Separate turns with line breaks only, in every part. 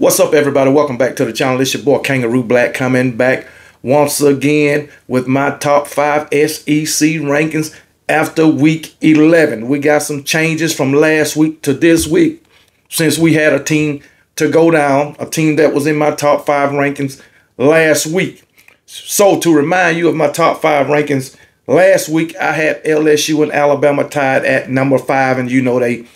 What's up, everybody? Welcome back to the channel. It's your boy Kangaroo Black coming back once again with my top 5 SEC rankings after week 11. We got some changes from last week to this week since we had a team to go down, a team that was in my top 5 rankings last week. So to remind you of my top 5 rankings, last week I had LSU and Alabama tied at number 5, and you know they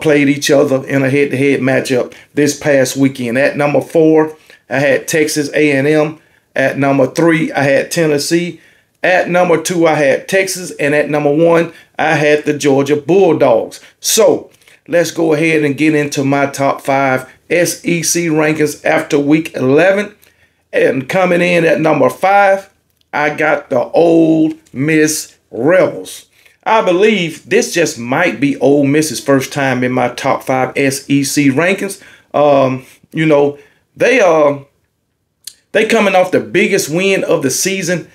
played each other in a head-to-head matchup this past weekend. At number 4, I had Texas A&M. At number 3, I had Tennessee. At number 2, I had Texas. And at number 1, I had the Georgia Bulldogs. So let's go ahead and get into my top 5 SEC rankings after week 11. And coming in at number 5, I got the Ole Miss Rebels. I believe this just might be Ole Miss's first time in my top 5 SEC rankings. You know, they coming off the biggest win of the season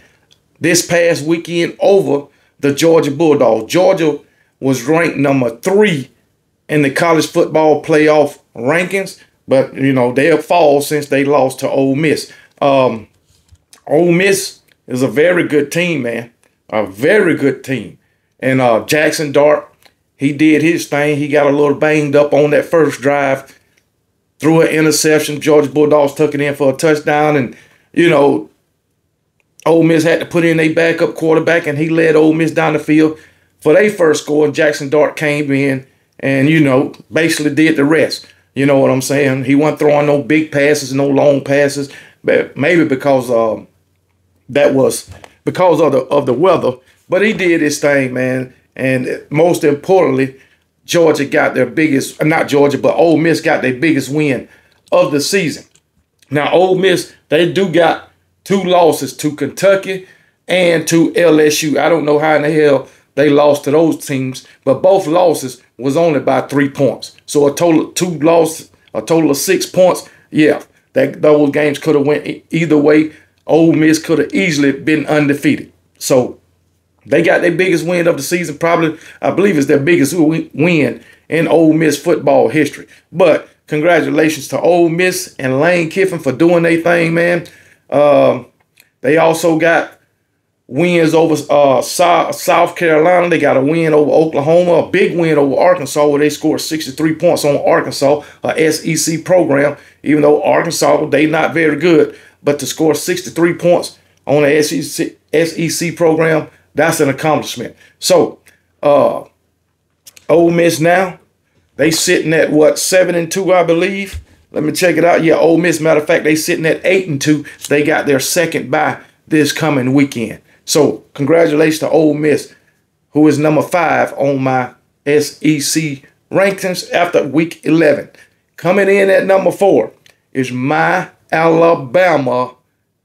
this past weekend over the Georgia Bulldogs. Georgia was ranked number 3 in the college football playoff rankings, but you know they'll fall since they lost to Ole Miss. Ole Miss is a very good team, man. A very good team. And Jackson Dart, he did his thing. He got a little banged up on that first drive. Threw an interception. Georgia Bulldogs took it in for a touchdown. And, you know, Ole Miss had to put in their backup quarterback, and he led Ole Miss down the field for their first score. And Jackson Dart came in and, you know, basically did the rest. You know what I'm saying? He wasn't throwing no big passes, no long passes. But maybe because that was because of the weather. But he did his thing, man. And most importantly, Georgia got their biggest, not Georgia, but Ole Miss got their biggest win of the season. Now, Ole Miss, they do got 2 losses to Kentucky and to LSU. I don't know how in the hell they lost to those teams, but both losses was only by 3 points. So a total of 2 losses, a total of 6 points. Yeah, those games could have went either way. Ole Miss could have easily been undefeated. So they got their biggest win of the season. Probably, I believe it's their biggest win in Ole Miss football history. But congratulations to Ole Miss and Lane Kiffin for doing their thing, man. They also got wins over South Carolina. They got a win over Oklahoma, a big win over Arkansas, where they scored 63 points on Arkansas, a SEC program. Even though Arkansas, they not very good, but to score 63 points on the SEC program, that's an accomplishment. So, Ole Miss now, they sitting at what, 7-2, I believe. Let me check it out. Yeah, Ole Miss, matter of fact, they sitting at 8-2. They got their second bye this coming weekend. So, congratulations to Ole Miss, who is number 5 on my SEC rankings after week 11. Coming in at number 4 is my Alabama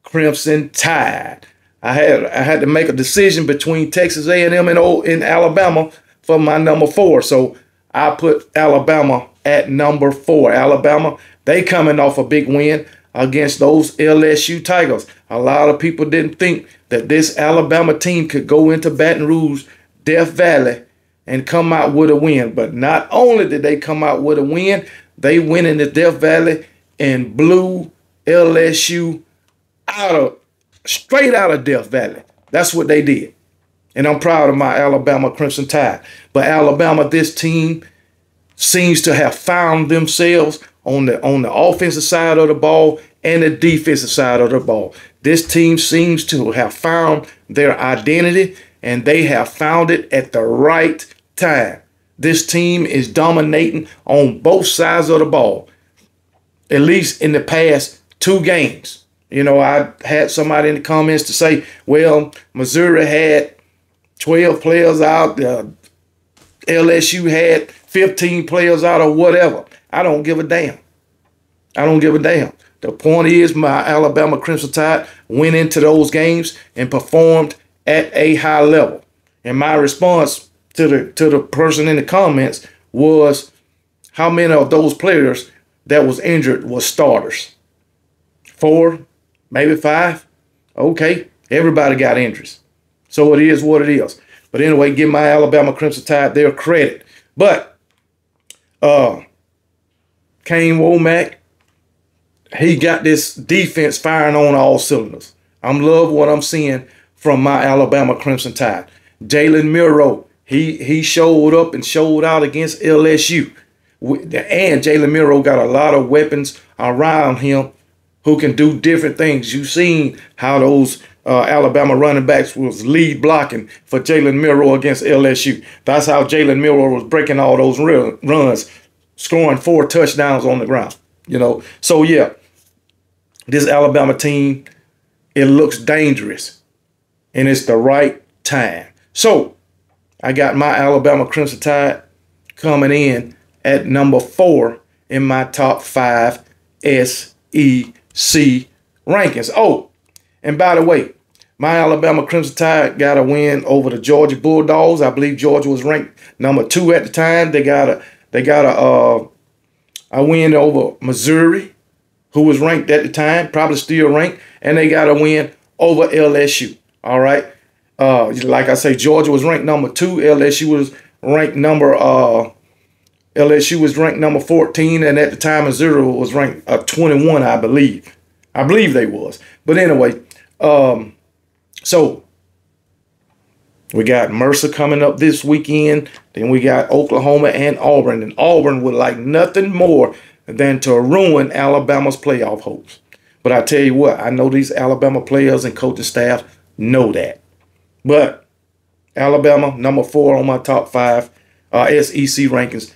Crimson Tide. I had to make a decision between Texas A&M and Alabama for my number 4. So I put Alabama at number 4. Alabama, they coming off a big win against those LSU Tigers. A lot of people didn't think that this Alabama team could go into Baton Rouge, Death Valley, and come out with a win. But not only did they come out with a win, they went into Death Valley and blew LSU straight out of Death Valley. That's what they did. And I'm proud of my Alabama Crimson Tide. But Alabama, this team seems to have found themselves on the offensive side of the ball and the defensive side of the ball. This team seems to have found their identity, and they have found it at the right time. This team is dominating on both sides of the ball, at least in the past 2 games. You know, I had somebody in the comments to say, well, Missouri had 12 players out. LSU had 15 players out or whatever. I don't give a damn. I don't give a damn. The point is my Alabama Crimson Tide went into those games and performed at a high level. And my response to the person in the comments was, how many of those players that was injured was starters? 4? Maybe 5. Okay, everybody got injuries. So it is what it is. But anyway, give my Alabama Crimson Tide their credit. But Kane Womack, he got this defense firing on all cylinders. I'm love what I'm seeing from my Alabama Crimson Tide. Jalen Milroe, he showed up and showed out against LSU. And Jalen Milroe got a lot of weapons around him who can do different things. You've seen how those Alabama running backs was lead blocking for Jalen Milroe against LSU. That's how Jalen Milroe was breaking all those runs, scoring 4 touchdowns on the ground. So yeah, this Alabama team, it looks dangerous, and it's the right time. So I got my Alabama Crimson Tide coming in at number 4 in my top 5 SEC rankings. Oh, and by the way, my Alabama Crimson Tide got a win over the Georgia Bulldogs. I believe Georgia was ranked number 2 at the time. They got a win over Missouri, who was ranked at the time, probably still ranked, and they got a win over LSU. All right. Like I say, Georgia was ranked number 2. LSU was ranked number 14, and at the time Missouri was ranked 21, I believe. I believe they was. But anyway, so we got Mercer coming up this weekend. Then we got Oklahoma and Auburn. And Auburn would like nothing more than to ruin Alabama's playoff hopes. But I tell you what, I know these Alabama players and coaching staff know that. But Alabama, number 4 on my top 5 SEC rankings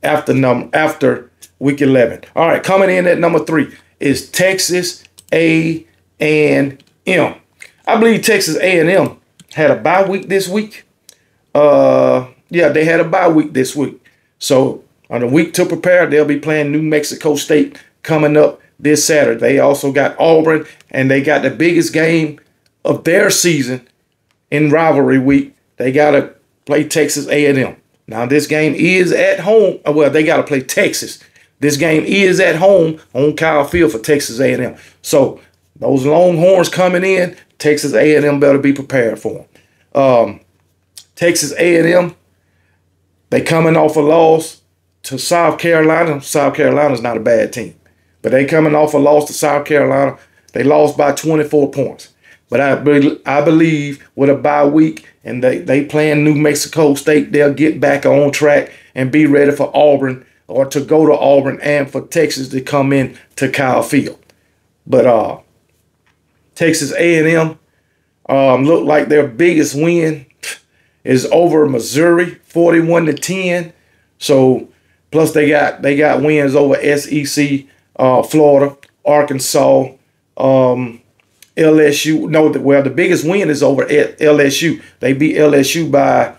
after week 11. All right, coming in at number 3 is Texas A&M. I believe Texas A&M had a bye week this week. Yeah, they had a bye week this week. So on the week to prepare, they'll be playing New Mexico State coming up this Saturday. They also got Auburn, and they got the biggest game of their season in rivalry week. They got to play Texas A&M. Now, this game is at home. Well, they got to play Texas. This game is at home on Kyle Field for Texas A&M. So those Longhorns coming in, Texas A&M better be prepared for them. Texas A&M, they coming off a loss to South Carolina. South Carolina's not a bad team, but they coming off a loss to South Carolina. They lost by 24 points. But I believe with a bye week and they playing New Mexico State, they'll get back on track and be ready for Auburn, or to go to Auburn, and for Texas to come in to Kyle Field. But Texas A&M look like their biggest win is over Missouri, 41-10. So plus they got wins over SEC, Florida, Arkansas, LSU. No, well, the biggest win is over at LSU. They beat LSU by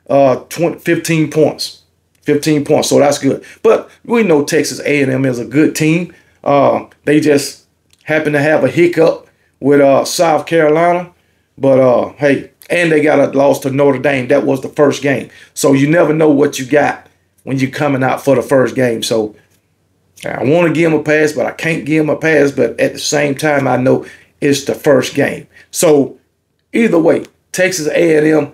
15 points. 15 points, so that's good. But we know Texas A&M is a good team. They just happen to have a hiccup with South Carolina. But, hey, and they got a loss to Notre Dame. That was the first game. So you never know what you got when you're coming out for the first game. So I want to give them a pass, but I can't give them a pass. But at the same time, I know it's the first game. So either way, Texas A&M,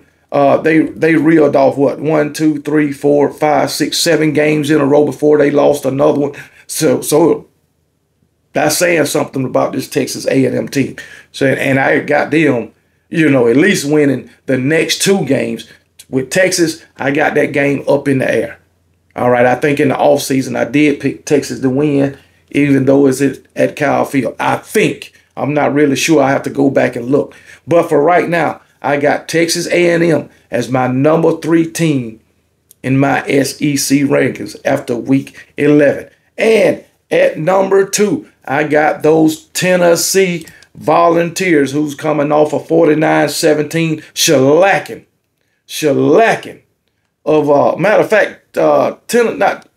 they reeled off what, 1, 2, 3, 4, 5, 6, 7 games in a row before they lost another one. So that's saying something about this Texas A&M team. So, and I got them, at least winning the next 2 games. With Texas, I got that game up in the air. All right, I think in the offseason I did pick Texas to win, even though it's at Kyle Field. I think. I'm not really sure. I have to go back and look. But for right now, I got Texas A&M as my number 3 team in my SEC rankings after week 11. And at number 2, I got those Tennessee Volunteers, who's coming off a 49-17 shellacking of matter of fact,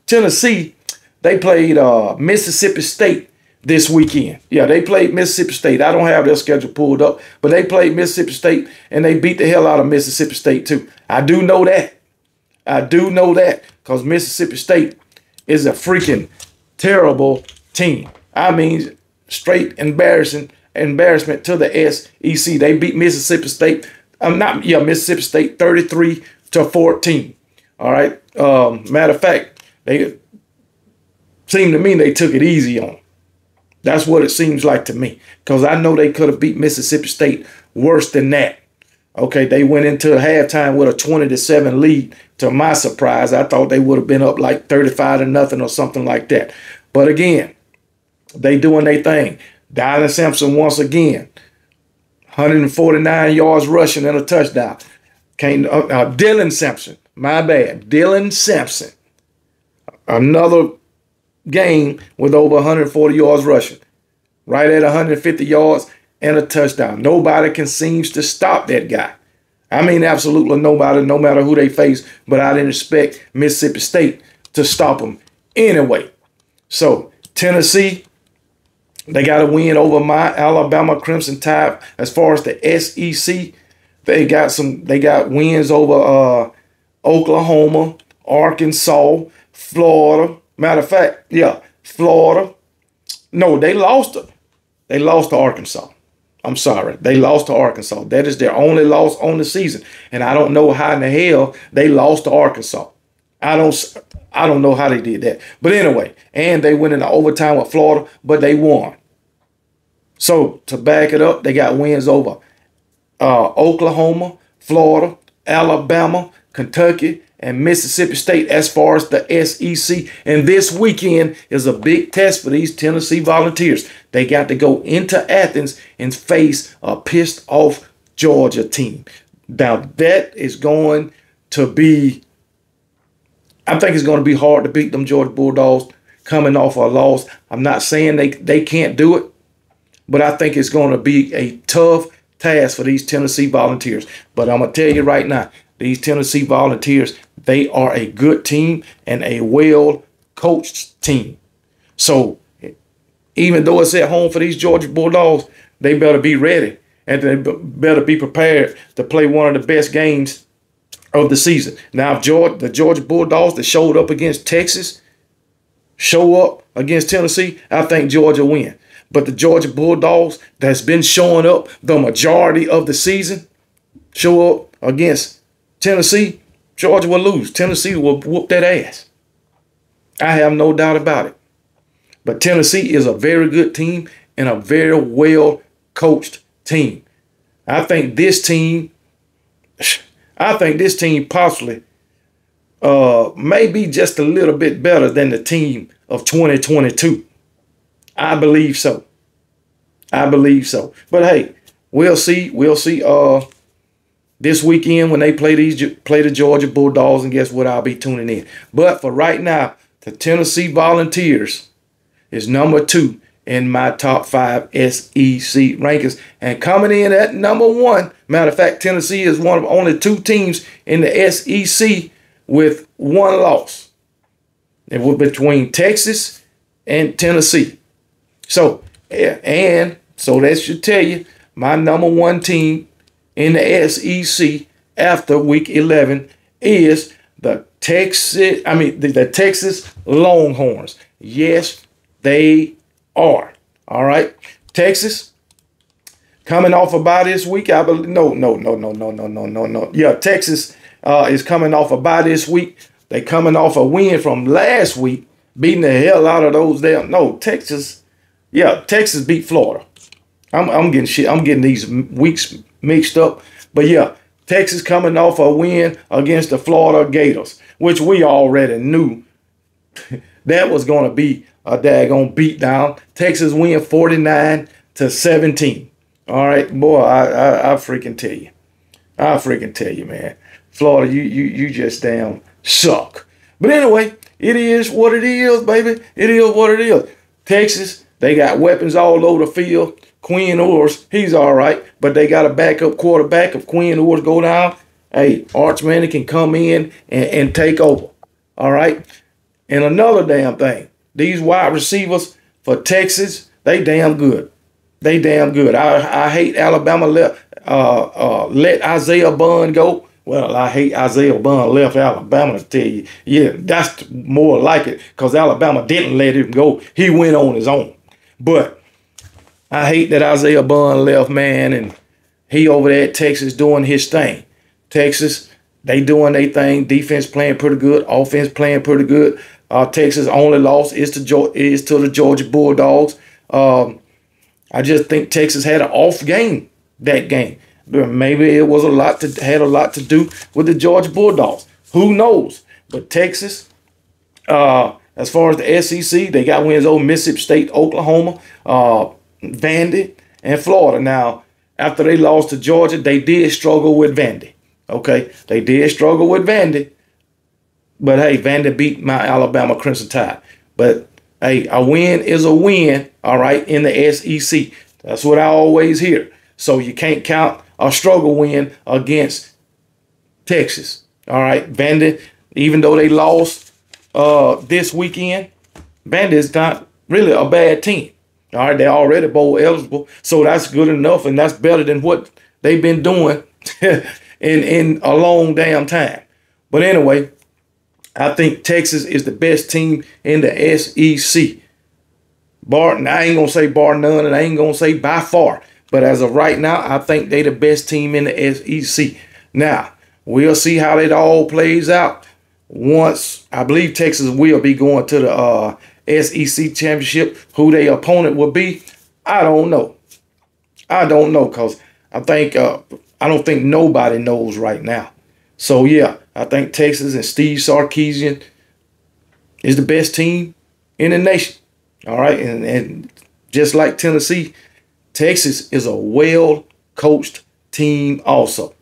Tennessee, they played Mississippi State this weekend. Yeah, they played Mississippi State. I don't have their schedule pulled up, but they played Mississippi State, and they beat the hell out of Mississippi State too. I do know that. I do know that because Mississippi State is a freaking terrible team. I mean, straight embarrassment to the SEC. They beat Mississippi State. Mississippi State 33-14. All right. Matter of fact, they seemed to me they took it easy on them. That's what it seems like to me, because I know they could have beat Mississippi State worse than that. Okay, they went into halftime with a 20-7 lead. To my surprise, I thought they would have been up like 35-0 or something like that. But again, they doing their thing. Dylan Sampson once again, 149 yards rushing and a touchdown. Dylan Sampson, my bad. Dylan Sampson, another game with over 140 yards rushing, right at 150 yards and a touchdown. Nobody can seems to stop that guy. I mean, absolutely nobody, no matter who they face. But I didn't expect Mississippi State to stop them anyway. So Tennessee, they got a win over my Alabama Crimson Tide. As far as the SEC, they got wins over Oklahoma, Arkansas, Florida. Matter of fact, yeah, Florida. No, they lost. They lost to Arkansas. I'm sorry. They lost to Arkansas. That is their only loss on the season. And I don't know how in the hell they lost to Arkansas. I don't know how they did that. But anyway, and they went into overtime with Florida, but they won. So to back it up, they got wins over Oklahoma, Florida, Alabama, Kentucky, and Mississippi State as far as the SEC. And this weekend is a big test for these Tennessee Volunteers. They got to go into Athens and face a pissed off Georgia team. Now that is going to be, I think it's going to be hard to beat them Georgia Bulldogs coming off a loss. I'm not saying they can't do it, but I think it's going to be a tough task for these Tennessee Volunteers. But I'm going to tell you right now, these Tennessee Volunteers, they are a good team and a well-coached team. So even though it's at home for these Georgia Bulldogs, they better be ready and they better be prepared to play one of the best games of the season. Now, if the Georgia Bulldogs that showed up against Texas show up against Tennessee, I think Georgia win. But the Georgia Bulldogs that's been showing up the majority of the season show up against Tennessee, Georgia will lose. Tennessee will whoop that ass. I have no doubt about it. But Tennessee is a very good team and a very well-coached team. I think this team possibly may be just a little bit better than the team of 2022. I believe so. I believe so. But hey, we'll see. We'll see this weekend when they play the Georgia Bulldogs, and guess what? I'll be tuning in. But for right now, the Tennessee Volunteers is number 2 in my top 5 SEC rankings. And coming in at number 1, matter of fact, Tennessee is one of only 2 teams in the SEC with 1 loss. It was between Texas and Tennessee. So, and so that should tell you my number 1 team in the SEC after week 11 is the Texas Longhorns. Yes, they are. All right. Texas coming off a bye this week. I believe no. Yeah, Texas is coming off a bye this week. They coming off a win from last week, beating the hell out of those damn. No, Texas. Yeah, Texas beat Florida. I'm getting shit. I'm getting these weeks mixed up. But yeah, Texas coming off a win against the Florida Gators, which we already knew that was going to be a daggone beatdown. Texas win 49-17. All right, boy, I freaking tell you. I freaking tell you, man. Florida, you just damn suck. But anyway, it is what it is, baby. It is what it is. Texas, they got weapons all over the field. Quinn Ewers, he's all right, but they got a backup quarterback. If Quinn Ewers go down, hey, Arch Manning can come in and take over. All right? And another damn thing, these wide receivers for Texas, they damn good. They damn good. I hate Alabama let Isaiah Bond go. Well, I hate Isaiah Bond left Alabama, to tell you. Yeah, that's more like it, because Alabama didn't let him go. He went on his own. But I hate that Isaiah Bond left, man, and he over there at Texas doing his thing. Texas, they doing their thing. Defense playing pretty good. Offense playing pretty good. Texas' only loss is to the Georgia Bulldogs. I just think Texas had an off game that game. Maybe it was had a lot to do with the Georgia Bulldogs. Who knows? But Texas, as far as the SEC, they got wins over Mississippi State, Oklahoma, Vandy, and Florida. Now, after they lost to Georgia, they did struggle with Vandy. Okay, they did struggle with Vandy. But hey, Vandy beat my Alabama Crimson Tide. But hey, a win is a win, all right, in the SEC. That's what I always hear. So you can't count a struggle win against Texas. All right, Vandy, even though they lost this weekend, Vandy is not really a bad team. All right, they're already bowl eligible, so that's good enough, and that's better than what they've been doing in a long damn time. But anyway, I think Texas is the best team in the SEC. I ain't gonna say bar none, and I ain't gonna say by far. But as of right now, I think they the best team in the SEC. Now, we'll see how it all plays out. Once, I believe Texas will be going to the SEC championship. Who their opponent will be, I don't know. I don't know, because I don't think nobody knows right now. So yeah, I think Texas and Steve Sarkisian is the best team in the nation. All right, and just like Tennessee, Texas is a well-coached team also.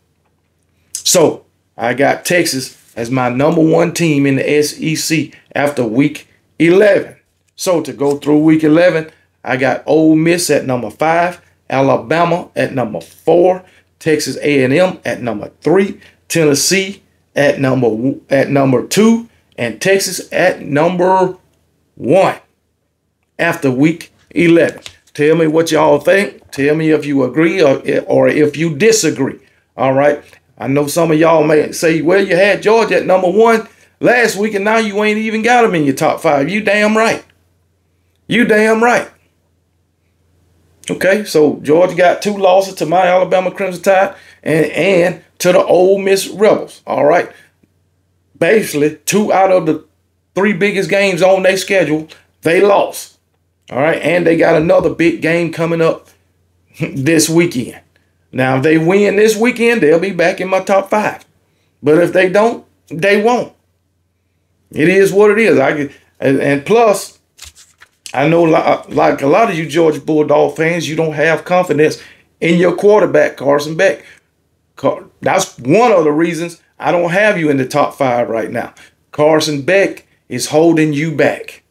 So I got Texas as my #1 team in the SEC after week 11. So to go through week 11, I got Ole Miss at #5, Alabama at #4, Texas A&M at #3, Tennessee at number 2, and Texas at #1 after week 11. Tell me what y'all think. Tell me if you agree or if you disagree. All right. I know some of y'all may say, well, you had Georgia at #1 last week, and now you ain't even got them in your top 5. You damn right. You damn right. Okay, so Georgia got 2 losses to my Alabama Crimson Tide and to the Ole Miss Rebels. All right. Basically, 2 out of the 3 biggest games on their schedule, they lost. All right, and they got another big game coming up this weekend. Now, if they win this weekend, they'll be back in my top 5. But if they don't, they won't. It is what it is. And plus, I know like a lot of you Georgia Bulldog fans, you don't have confidence in your quarterback, Carson Beck. That's one of the reasons I don't have you in the top 5 right now. Carson Beck is holding you back.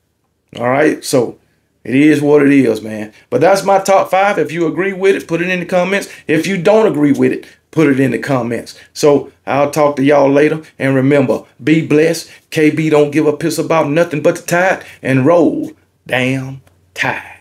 All right, so it is what it is, man. But that's my top 5. If you agree with it, put it in the comments. If you don't agree with it, put it in the comments. So I'll talk to y'all later. And remember, be blessed. KB don't give a piss about nothing but the Tide, and roll damn Tide.